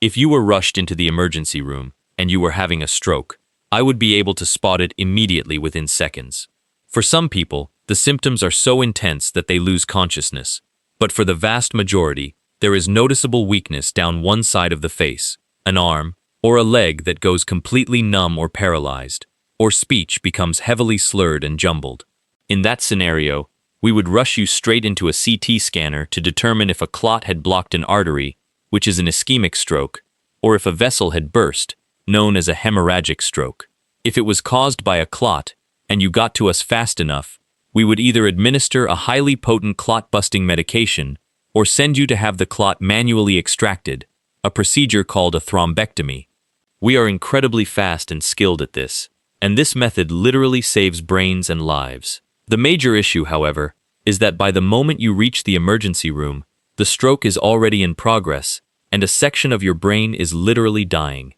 If you were rushed into the emergency room and you were having a stroke, I would be able to spot it immediately within seconds. For some people, the symptoms are so intense that they lose consciousness, but for the vast majority, there is noticeable weakness down one side of the face, an arm, or a leg that goes completely numb or paralyzed, or speech becomes heavily slurred and jumbled. In that scenario, we would rush you straight into a CT scanner to determine if a clot had blocked an artery, which is an ischemic stroke, or if a vessel had burst, known as a hemorrhagic stroke. If it was caused by a clot, and you got to us fast enough, we would either administer a highly potent clot-busting medication or send you to have the clot manually extracted, a procedure called a thrombectomy. We are incredibly fast and skilled at this, and this method literally saves brains and lives. The major issue, however, is that by the moment you reach the emergency room, the stroke is already in progress, and a section of your brain is literally dying.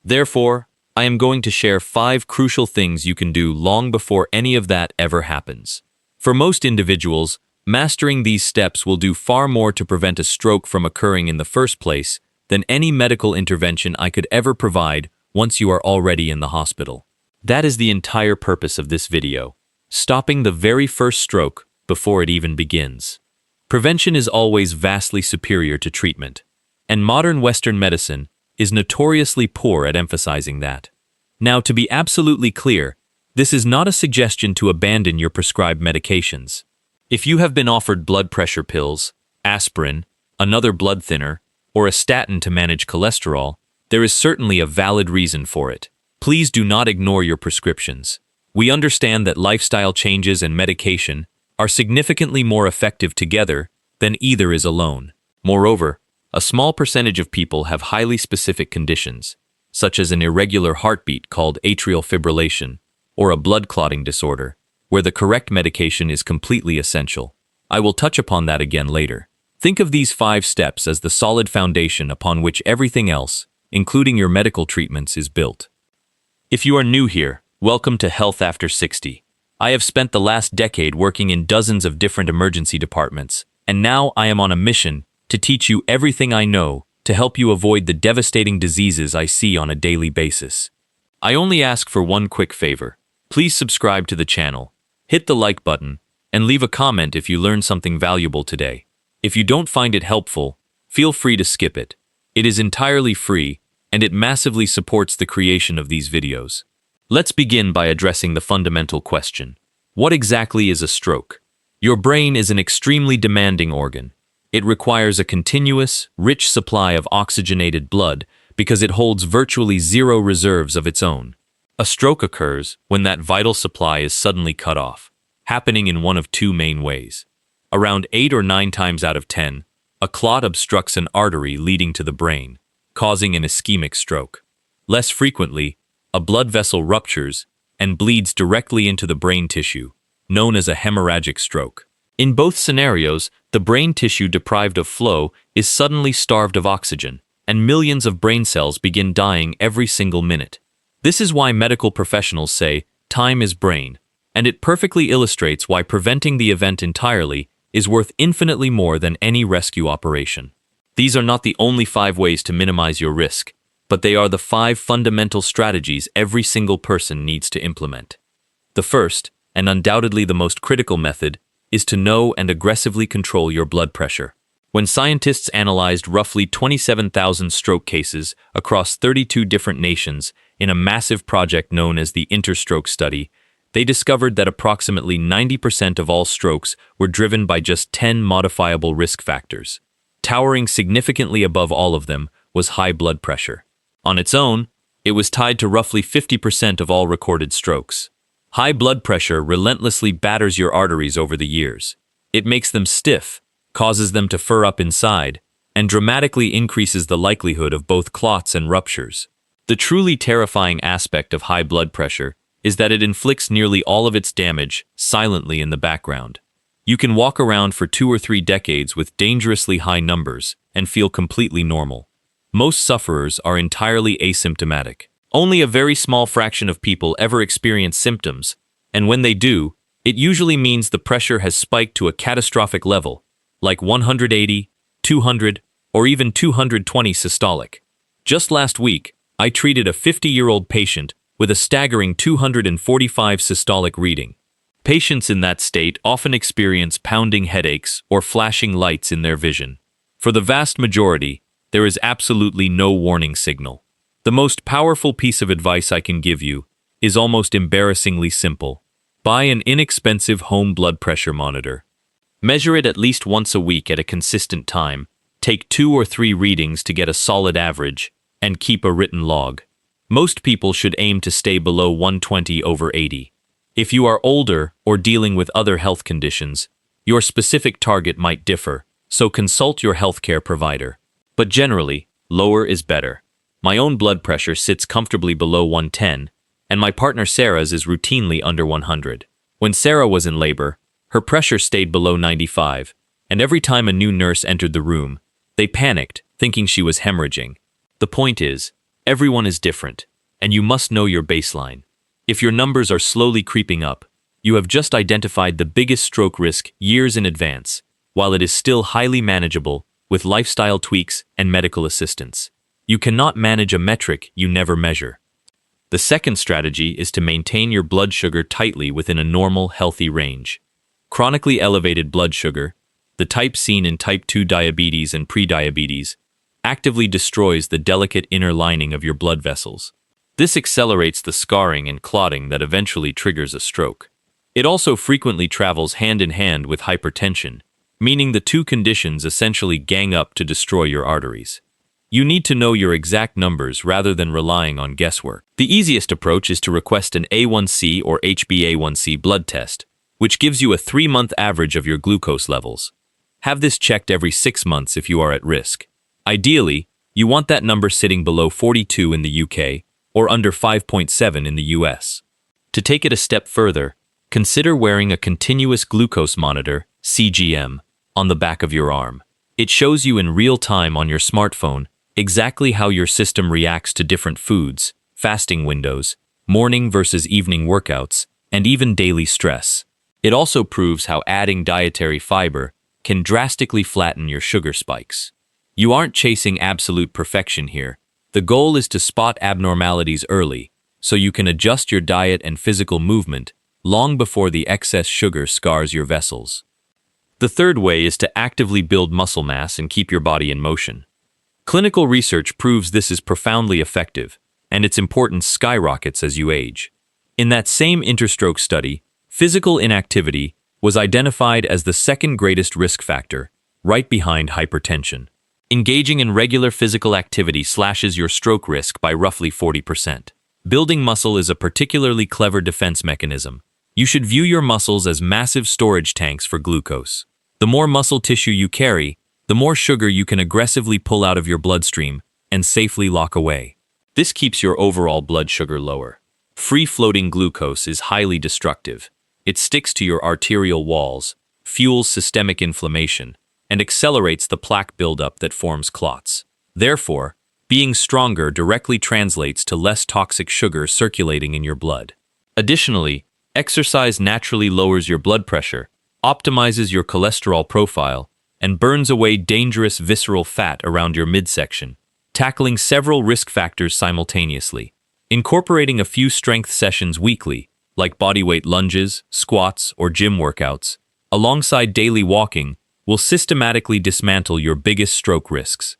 Therefore, I am going to share 5 crucial things you can do long before any of that ever happens. For most individuals, mastering these steps will do far more to prevent a stroke from occurring in the first place than any medical intervention I could ever provide once you are already in the hospital. That is the entire purpose of this video, stopping the very first stroke before it even begins. Prevention is always vastly superior to treatment, and modern Western medicine is notoriously poor at emphasizing that. Now, to be absolutely clear, this is not a suggestion to abandon your prescribed medications. If you have been offered blood pressure pills, aspirin, another blood thinner, or a statin to manage cholesterol, there is certainly a valid reason for it. Please do not ignore your prescriptions. We understand that lifestyle changes and medication are significantly more effective together than either is alone. Moreover, a small percentage of people have highly specific conditions, such as an irregular heartbeat called atrial fibrillation, or a blood clotting disorder, where the correct medication is completely essential. I will touch upon that again later. Think of these 5 steps as the solid foundation upon which everything else, including your medical treatments, is built. If you are new here, welcome to Health After 60. I have spent the last decade working in dozens of different emergency departments, and now I am on a mission to teach you everything I know to help you avoid the devastating diseases I see on a daily basis. I only ask for one quick favor. Please subscribe to the channel, hit the like button, and leave a comment if you learned something valuable today. If you don't find it helpful, feel free to skip it. It is entirely free, and it massively supports the creation of these videos. Let's begin by addressing the fundamental question. What exactly is a stroke? Your brain is an extremely demanding organ. It requires a continuous, rich supply of oxygenated blood because it holds virtually zero reserves of its own. A stroke occurs when that vital supply is suddenly cut off, happening in one of 2 main ways. Around 8 or 9 times out of 10, a clot obstructs an artery leading to the brain, causing an ischemic stroke. Less frequently, a blood vessel ruptures and bleeds directly into the brain tissue, known as a hemorrhagic stroke. In both scenarios, the brain tissue deprived of flow is suddenly starved of oxygen, and millions of brain cells begin dying every single minute. This is why medical professionals say, time is brain, and it perfectly illustrates why preventing the event entirely is worth infinitely more than any rescue operation. These are not the only 5 ways to minimize your risk, but they are the 5 fundamental strategies every single person needs to implement. The first, and undoubtedly the most critical method, is to know and aggressively control your blood pressure. When scientists analyzed roughly 27,000 stroke cases across 32 different nations in a massive project known as the INTERSTROKE study, they discovered that approximately 90% of all strokes were driven by just 10 modifiable risk factors. Towering significantly above all of them was high blood pressure. On its own, it was tied to roughly 50% of all recorded strokes. High blood pressure relentlessly batters your arteries over the years. It makes them stiff, causes them to fur up inside, and dramatically increases the likelihood of both clots and ruptures. The truly terrifying aspect of high blood pressure is that it inflicts nearly all of its damage silently in the background. You can walk around for 2 or 3 decades with dangerously high numbers and feel completely normal. Most sufferers are entirely asymptomatic. Only a very small fraction of people ever experience symptoms, and when they do, it usually means the pressure has spiked to a catastrophic level, like 180, 200, or even 220 systolic. Just last week, I treated a 50-year-old patient with a staggering 245 systolic reading. Patients in that state often experience pounding headaches or flashing lights in their vision. For the vast majority, there is absolutely no warning signal. The most powerful piece of advice I can give you is almost embarrassingly simple. Buy an inexpensive home blood pressure monitor. Measure it at least once a week at a consistent time, take 2 or 3 readings to get a solid average, and keep a written log. Most people should aim to stay below 120/80. If you are older or dealing with other health conditions, your specific target might differ, so consult your healthcare provider. But generally, lower is better. My own blood pressure sits comfortably below 110, and my partner Sarah's is routinely under 100. When Sarah was in labor, her pressure stayed below 95, and every time a new nurse entered the room, they panicked, thinking she was hemorrhaging. The point is, everyone is different, and you must know your baseline. If your numbers are slowly creeping up, you have just identified the biggest stroke risk years in advance, while it is still highly manageable with lifestyle tweaks and medical assistance. You cannot manage a metric you never measure. The second strategy is to maintain your blood sugar tightly within a normal, healthy range. Chronically elevated blood sugar, the type seen in type 2 diabetes and prediabetes, actively destroys the delicate inner lining of your blood vessels. This accelerates the scarring and clotting that eventually triggers a stroke. It also frequently travels hand in hand with hypertension, meaning the two conditions essentially gang up to destroy your arteries. You need to know your exact numbers rather than relying on guesswork. The easiest approach is to request an A1C or HbA1c blood test, which gives you a 3-month average of your glucose levels. Have this checked every 6 months if you are at risk. Ideally, you want that number sitting below 42 in the UK or under 5.7 in the US. To take it a step further, consider wearing a continuous glucose monitor, CGM, on the back of your arm. It shows you in real time on your smartphone exactly how your system reacts to different foods, fasting windows, morning versus evening workouts, and even daily stress. It also proves how adding dietary fiber can drastically flatten your sugar spikes. You aren't chasing absolute perfection here. The goal is to spot abnormalities early, so you can adjust your diet and physical movement long before the excess sugar scars your vessels. The third way is to actively build muscle mass and keep your body in motion. Clinical research proves this is profoundly effective, and its importance skyrockets as you age. In that same INTERSTROKE study, physical inactivity was identified as the second greatest risk factor, right behind hypertension. Engaging in regular physical activity slashes your stroke risk by roughly 40%. Building muscle is a particularly clever defense mechanism. You should view your muscles as massive storage tanks for glucose. The more muscle tissue you carry, the more sugar you can aggressively pull out of your bloodstream and safely lock away. This keeps your overall blood sugar lower. Free-floating glucose is highly destructive. It sticks to your arterial walls, fuels systemic inflammation, and accelerates the plaque buildup that forms clots. Therefore, being stronger directly translates to less toxic sugar circulating in your blood. Additionally, exercise naturally lowers your blood pressure, optimizes your cholesterol profile, and burns away dangerous visceral fat around your midsection, tackling several risk factors simultaneously. Incorporating a few strength sessions weekly, like bodyweight lunges, squats, or gym workouts, alongside daily walking, will systematically dismantle your biggest stroke risks.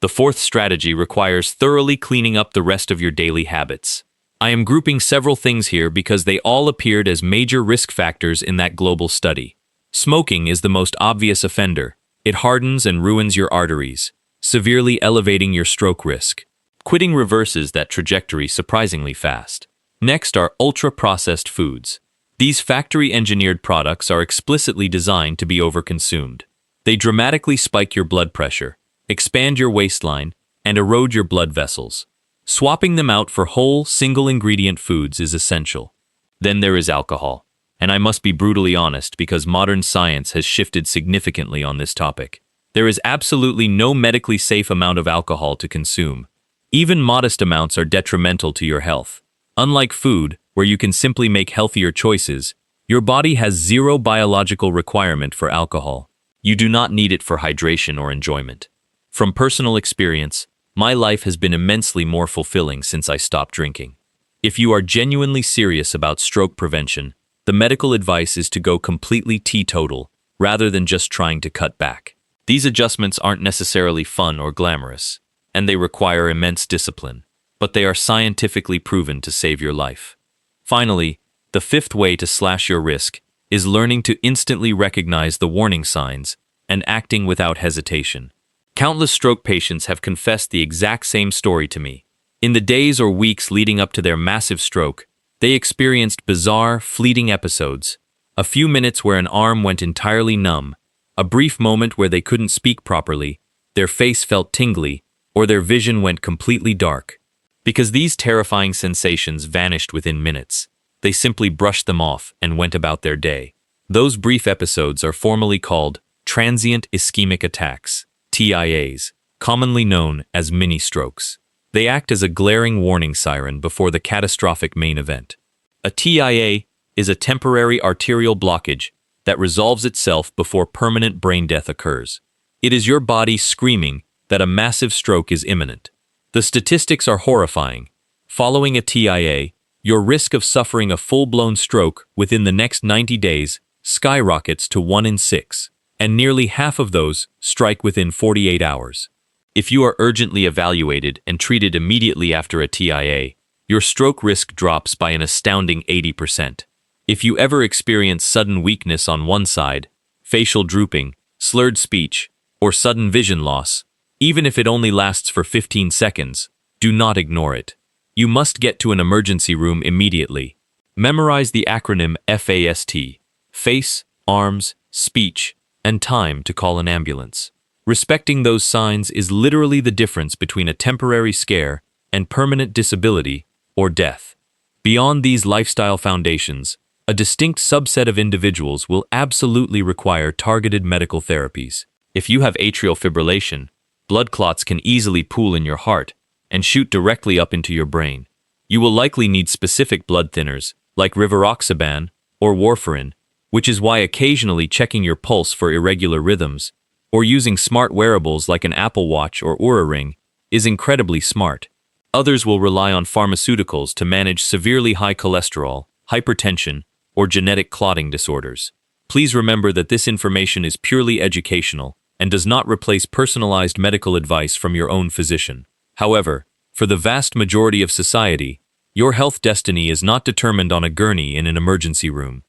The fourth strategy requires thoroughly cleaning up the rest of your daily habits. I am grouping several things here because they all appeared as major risk factors in that global study. Smoking is the most obvious offender. It hardens and ruins your arteries, severely elevating your stroke risk. Quitting reverses that trajectory surprisingly fast. Next are ultra-processed foods. These factory-engineered products are explicitly designed to be overconsumed. They dramatically spike your blood pressure, expand your waistline, and erode your blood vessels. Swapping them out for whole, single-ingredient foods is essential. Then there is alcohol. And I must be brutally honest because modern science has shifted significantly on this topic. There is absolutely no medically safe amount of alcohol to consume. Even modest amounts are detrimental to your health. Unlike food, where you can simply make healthier choices, your body has zero biological requirement for alcohol. You do not need it for hydration or enjoyment. From personal experience, my life has been immensely more fulfilling since I stopped drinking. If you are genuinely serious about stroke prevention, the medical advice is to go completely teetotal rather than just trying to cut back. These adjustments aren't necessarily fun or glamorous, and they require immense discipline, but they are scientifically proven to save your life. Finally, the fifth way to slash your risk is learning to instantly recognize the warning signs and acting without hesitation. Countless stroke patients have confessed the exact same story to me. In the days or weeks leading up to their massive stroke, they experienced bizarre, fleeting episodes. A few minutes where an arm went entirely numb, a brief moment where they couldn't speak properly, their face felt tingly, or their vision went completely dark. Because these terrifying sensations vanished within minutes, they simply brushed them off and went about their day. Those brief episodes are formally called transient ischemic attacks, TIAs, commonly known as mini-strokes. They act as a glaring warning siren before the catastrophic main event. A TIA is a temporary arterial blockage that resolves itself before permanent brain death occurs. It is your body screaming that a massive stroke is imminent. The statistics are horrifying. Following a TIA, your risk of suffering a full-blown stroke within the next 90 days skyrockets to 1 in 6, and nearly half of those strike within 48 hours. If you are urgently evaluated and treated immediately after a TIA, your stroke risk drops by an astounding 80%. If you ever experience sudden weakness on one side, facial drooping, slurred speech, or sudden vision loss, even if it only lasts for 15 seconds, do not ignore it. You must get to an emergency room immediately. Memorize the acronym F.A.S.T. Face, arms, speech, and time to call an ambulance. Respecting those signs is literally the difference between a temporary scare and permanent disability or death. Beyond these lifestyle foundations, a distinct subset of individuals will absolutely require targeted medical therapies. If you have atrial fibrillation, blood clots can easily pool in your heart and shoot directly up into your brain. You will likely need specific blood thinners, like rivaroxaban or warfarin, which is why occasionally checking your pulse for irregular rhythms or using smart wearables like an Apple Watch or Oura Ring is incredibly smart. Others will rely on pharmaceuticals to manage severely high cholesterol, hypertension, or genetic clotting disorders. Please remember that this information is purely educational and does not replace personalized medical advice from your own physician. However, for the vast majority of society, your health destiny is not determined on a gurney in an emergency room.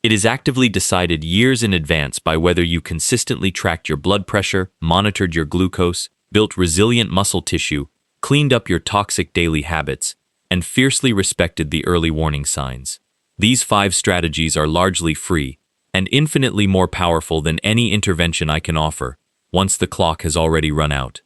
It is actively decided years in advance by whether you consistently tracked your blood pressure, monitored your glucose, built resilient muscle tissue, cleaned up your toxic daily habits, and fiercely respected the early warning signs. These 5 strategies are largely free and infinitely more powerful than any intervention I can offer once the clock has already run out.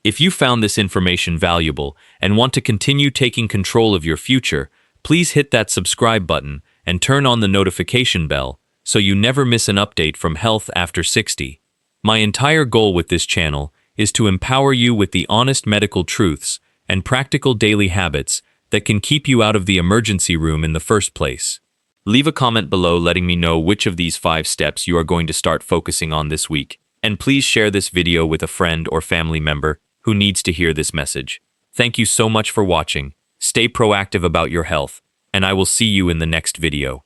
If you found this information valuable and want to continue taking control of your future, please hit that subscribe button and turn on the notification bell so you never miss an update from Health After 60. My entire goal with this channel is to empower you with the honest medical truths and practical daily habits that can keep you out of the emergency room in the first place. Leave a comment below letting me know which of these 5 steps you are going to start focusing on this week, and please share this video with a friend or family member who needs to hear this message. Thank you so much for watching. Stay proactive about your health, and I will see you in the next video.